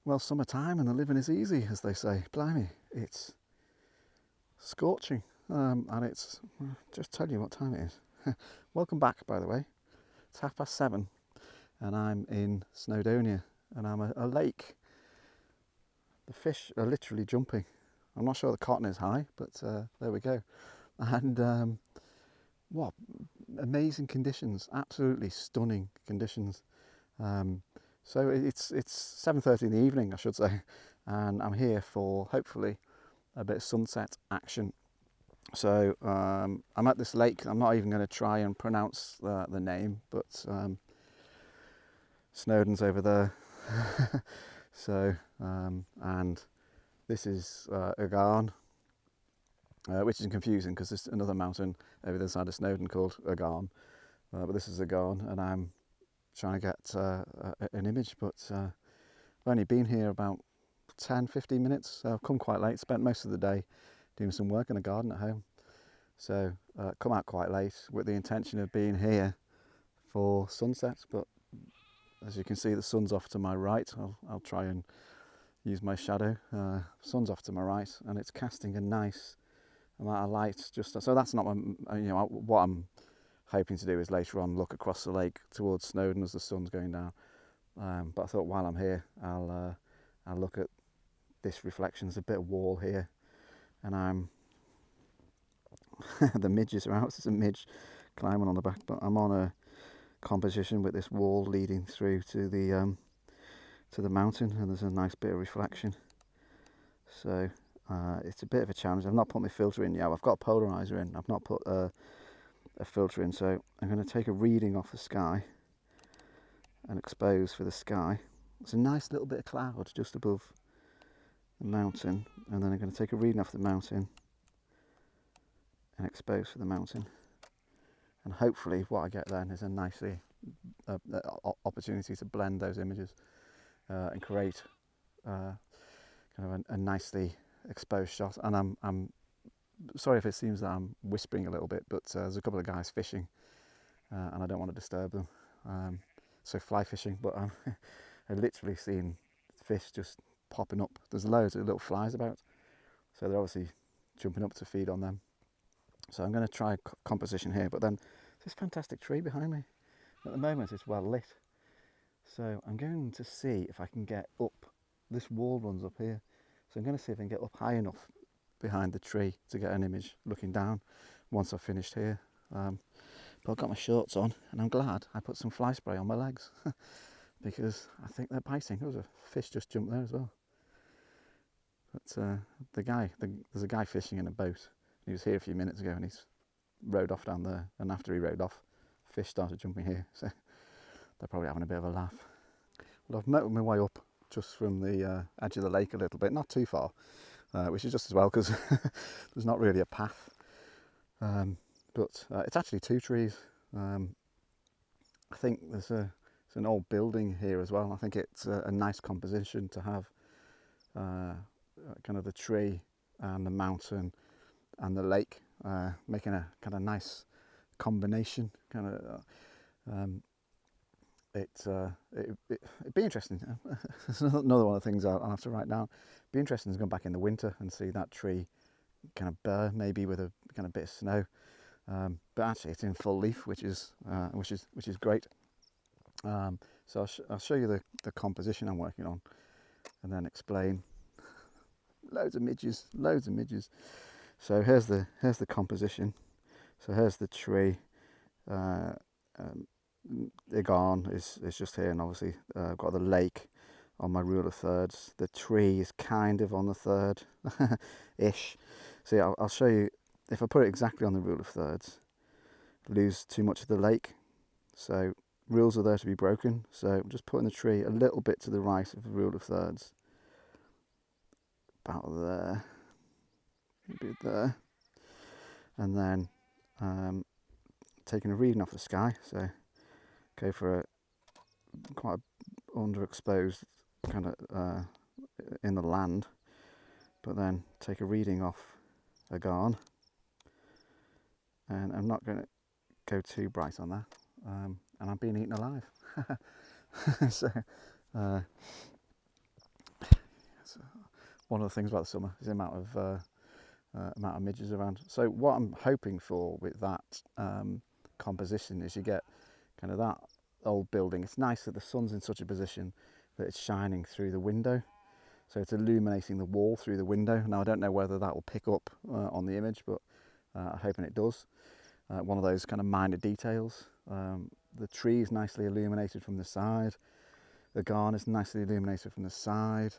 Well, summertime and the living is easy, as they say. Blimey, it's scorching, and it's, just tell you what time it is. Welcome back, by the way. It's 7:30 and I'm in Snowdonia, and I'm at a lake. The fish are literally jumping. I'm not sure the cotton is high, but there we go. And what amazing conditions, absolutely stunning conditions. So it's 7:30 in the evening, I should say, and I'm here for hopefully a bit of sunset action. So I'm at this lake. I'm not even going to try and pronounce the name, but Snowdon's over there. So and this is Ugarn, which is confusing because there's another mountain over the side of Snowdon called Ugarn, but this is Ugarn, and I'm trying to get an image, but I've only been here about 10-15 minutes, so I've come quite late, spent most of the day doing some work in the garden at home, so come out quite late with the intention of being here for sunset. But as you can see, the sun's off to my right. I'll try and use my shadow. Sun's off to my right, and it's casting a nice amount of light. Just so that's not my, what I'm hoping to do is later on look across the lake towards Snowdon as the sun's going down. But I thought while I'm here, I'll look at this reflection. There's a bit of wall here, and I'm the midges are out. There's a midge climbing on the back, but I'm on a composition with this wall leading through to the mountain, and there's a nice bit of reflection. So it's a bit of a challenge. I've not put my filter in yet. I've got a polarizer in. I've not put a filter in, so I'm going to take a reading off the sky and expose for the sky. It's a nice little bit of cloud just above the mountain, and then I'm going to take a reading off the mountain and expose for the mountain, and hopefully what I get then is a nicely opportunity to blend those images and create kind of a nicely exposed shot. And I'm sorry if it seems that I'm whispering a little bit, but there's a couple of guys fishing and I don't want to disturb them, so fly fishing, but I've literally seen fish just popping up. There's loads of little flies about, so they're obviously jumping up to feed on them. So I'm going to try composition here, but then there's this fantastic tree behind me. At the moment it's well lit, so I'm going to see if I can get up. This wall runs up here, so I'm going to see if I can get up high enough behind the tree to get an image looking down once I've finished here. But I've got my shorts on, and I'm glad I put some fly spray on my legs because I think they're biting. There was a fish just jumped there as well. But there's a guy fishing in a boat. He was here a few minutes ago and he's rowed off down there, and after he rowed off, fish started jumping here, so they're probably having a bit of a laugh. Well, I've made my way up just from the edge of the lake a little bit, not too far, which is just as well because there's not really a path, but it's actually two trees. I think there's an old building here as well. I think it's a nice composition to have kind of the tree and the mountain and the lake, making a kind of nice combination. It'd be interesting. It's another one of the things I'll have to write down. It'd be interesting to go back in the winter and see that tree kind of bare, maybe with a kind of bit of snow. But actually, it's in full leaf, which is great. So I'll show you the composition I'm working on, and then explain. Loads of midges. So here's the composition. So here's the tree. Ugarn is just here, and obviously I've got the lake on my rule of thirds. The tree is kind of on the third ish. See, I'll show you. If I put it exactly on the rule of thirds, lose too much of the lake. So rules are there to be broken. So I'm just putting the tree a little bit to the right of the rule of thirds, about there, maybe there, and then taking a reading off the sky. So go for a quite underexposed kind of in the land, but then take a reading off Ugarn, and I'm not going to go too bright on that, and I'm being eaten alive. So It's one of the things about the summer is the amount of midges around. So what I'm hoping for with that composition is you get kind of that old building. It's nice that the sun's in such a position that it's shining through the window, so it's illuminating the wall through the window. Now I don't know whether that will pick up on the image, but I'm hoping it does. One of those kind of minor details. The tree is nicely illuminated from the side. The garden is nicely illuminated from the side.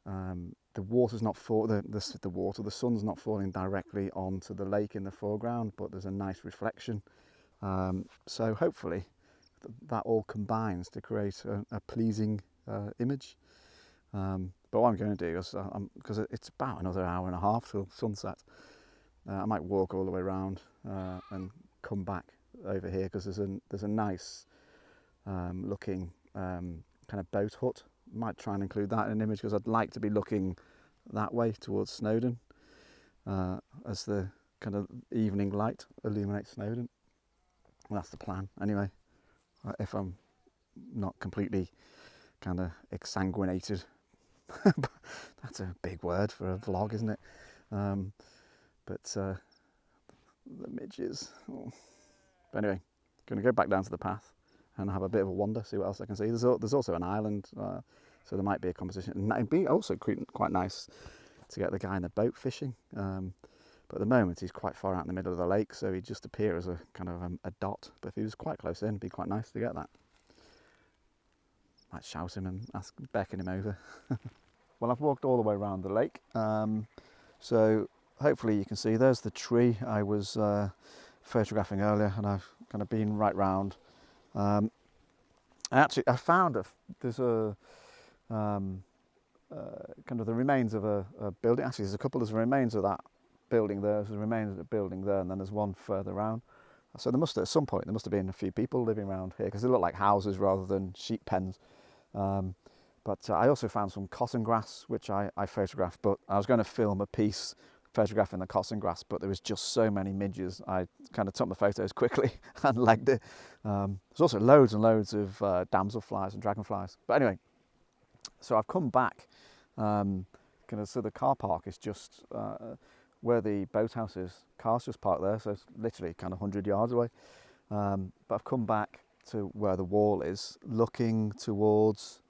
The water's not the sun's not falling directly onto the lake in the foreground, but there's a nice reflection. So hopefully that all combines to create a pleasing image. But what I'm going to do is, because it's about another hour and a half till sunset, I might walk all the way around and come back over here, because there's a nice looking kind of boat hut. Might try and include that in an image, because I'd like to be looking that way towards Snowdon as the kind of evening light illuminates Snowdon. Well, that's the plan anyway, if I'm not completely kind of exsanguinated. That's a big word for a vlog, isn't it? But the midges. Oh. But anyway, going to go back down to the path and have a bit of a wander, see what else I can see. There's also an island, so there might be a composition. And it'd be also quite nice to get the guy in the boat fishing. But at the moment he's quite far out in the middle of the lake, so he'd just appear as a kind of a dot. But if he was quite close in, it'd be quite nice to get that. Might shout him and beckon him over. Well, I've walked all the way around the lake, so hopefully you can see there's the tree I was photographing earlier, and I've kind of been right round. Actually, I found there's a kind of the remains of a building. Actually, there's remains of that building there, there's remains of the building there, and then there's one further around. So at some point there must have been a few people living around here, because they look like houses rather than sheep pens. But I also found some cotton grass, which I photographed, but I was going to film a piece photographing the cotton grass, but there was just so many midges, I kind of took my photos quickly and legged it. There's also loads and loads of damselflies and dragonflies. But anyway, so I've come back, so the car park is just where the boathouse is. Car's just parked there, so it's literally kind of 100 yards away. But I've come back to where the wall is, looking towards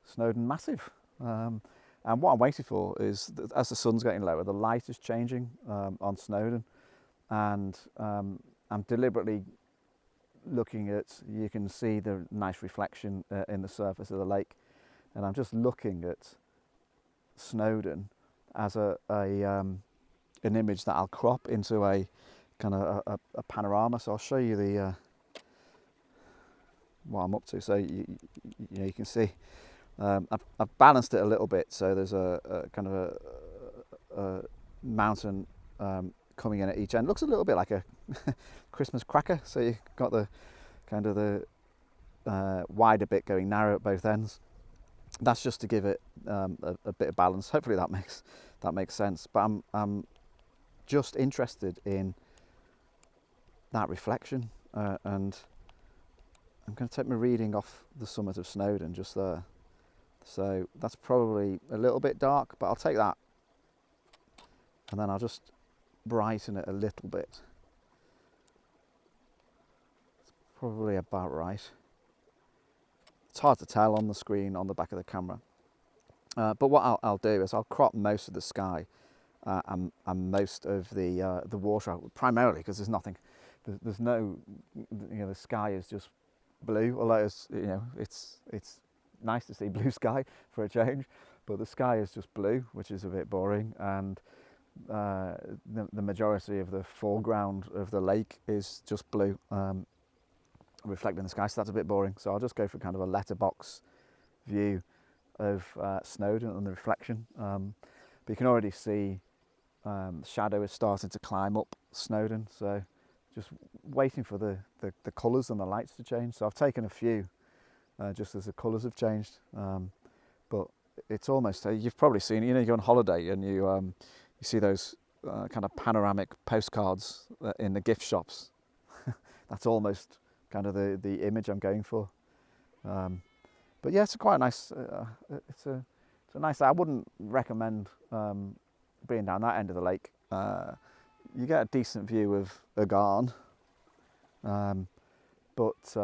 Snowdon Massive. And what I'm waiting for is, as the sun's getting lower, the light is changing on Snowdon, and I'm deliberately looking at, you can see the nice reflection in the surface of the lake, and I'm just looking at Snowdon as an image that I'll crop into a kind of a panorama. So I'll show you the what I'm up to, so you can see. I've balanced it a little bit, so there's a kind of a mountain coming in at each end. Looks a little bit like a Christmas cracker, so you've got the kind of the wider bit going narrow at both ends. That's just to give it a bit of balance. Hopefully that makes sense. But I'm just interested in that reflection, and I'm going to take my reading off the summit of Snowdon just there. So that's probably a little bit dark, but I'll take that, and then I'll just brighten it a little bit. It's probably about right. It's hard to tell on the screen on the back of the camera, but what I'll do is I'll crop most of the sky and most of the water out, primarily because there's no, the sky is just blue, although it's nice to see blue sky for a change, but the sky is just blue, which is a bit boring, and the majority of the foreground of the lake is just blue, reflecting the sky, so that's a bit boring. So I'll just go for kind of a letterbox view of Snowdon and the reflection. But you can already see the shadow is starting to climb up Snowdon, so just waiting for the colours and the lights to change. So I've taken a few just as the colours have changed, but it's almost, you've probably seen, you go on holiday and you see those kind of panoramic postcards in the gift shops. That's almost kind of the image I'm going for. But yeah, it's quite a nice, it's a So nice. I wouldn't recommend being down that end of the lake. You get a decent view of Garn, but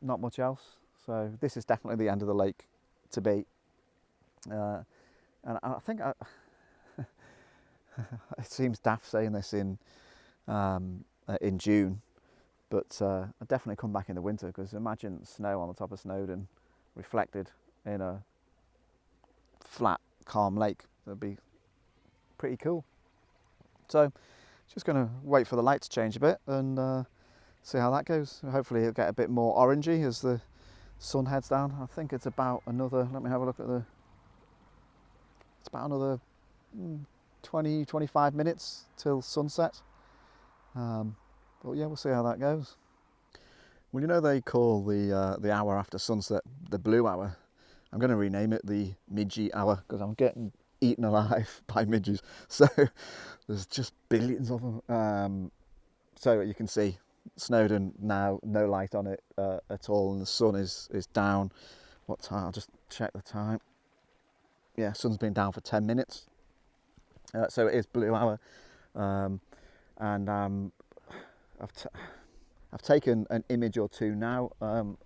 not much else. So this is definitely the end of the lake to be. And I think it seems daft saying this in June, but I'd definitely come back in the winter, because imagine snow on the top of Snowdon reflected in a flat, calm lake. That'd be pretty cool. So just going to wait for the light to change a bit and see how that goes. Hopefully it'll get a bit more orangey as the sun heads down. I think it's about another, let me have a look at it's about another 20-25 minutes till sunset. But yeah, we'll see how that goes. Well, you know, they call the hour after sunset the blue hour. I'm going to rename it the midgie hour, because I'm getting eaten alive by midges. So there's just billions of them. So you can see Snowdon now, no light on it at all, and the sun is down. What time? I'll just check the time. Yeah, sun's been down for 10 minutes. So it is blue hour, and I've taken an image or two now.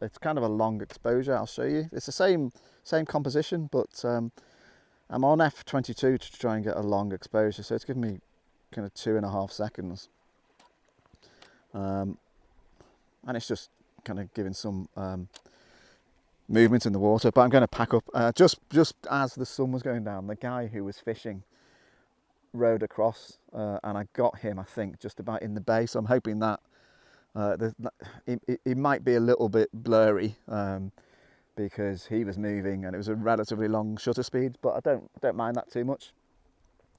It's kind of a long exposure. I'll show you. It's the same composition, but I'm on f22 to try and get a long exposure, so it's giving me kind of 2.5 seconds, and it's just kind of giving some movement in the water. But I'm going to pack up. Just as the sun was going down, the guy who was fishing rowed across, and I got him, I think, just about in the bay. So I'm hoping that it might be a little bit blurry, because he was moving and it was a relatively long shutter speed, but I don't mind that too much.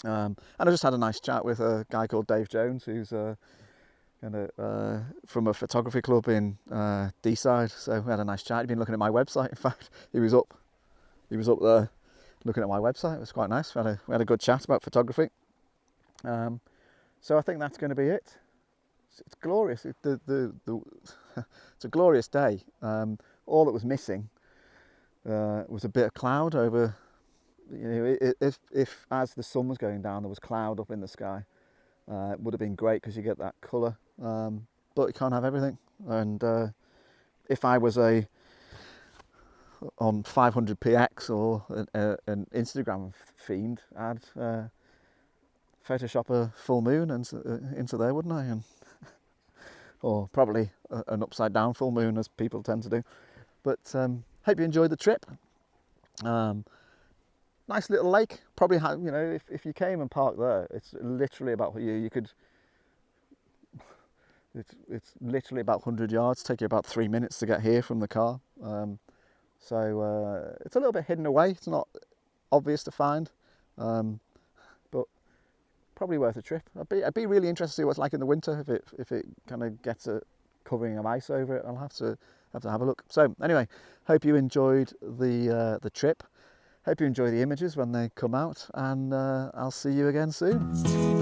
And I just had a nice chat with a guy called Dave Jones, who's from a photography club in D-side. So we had a nice chat. He'd been looking at my website. In fact, he was up there looking at my website. It was quite nice. We had a good chat about photography. So I think that's going to be it. It's glorious. It's a glorious day. All that was missing was a bit of cloud over. You know, if as the sun was going down, there was cloud up in the sky, it would have been great, because you get that colour. But you can't have everything. And if I was on 500px or an Instagram fiend, I'd Photoshop a full moon into there, wouldn't I? And or probably an upside down full moon, as people tend to do. But hope you enjoyed the trip. Nice little lake. Probably have, you know, if you came and parked there, it's literally about you could. It's literally about 100 yards. Take you about 3 minutes to get here from the car. So it's a little bit hidden away. It's not obvious to find, but probably worth a trip. I'd be really interested to see what it's like in the winter, if it kind of gets a covering of ice over it. I'll have to have a look. So anyway, hope you enjoyed the trip. Hope you enjoy the images when they come out, and I'll see you again soon.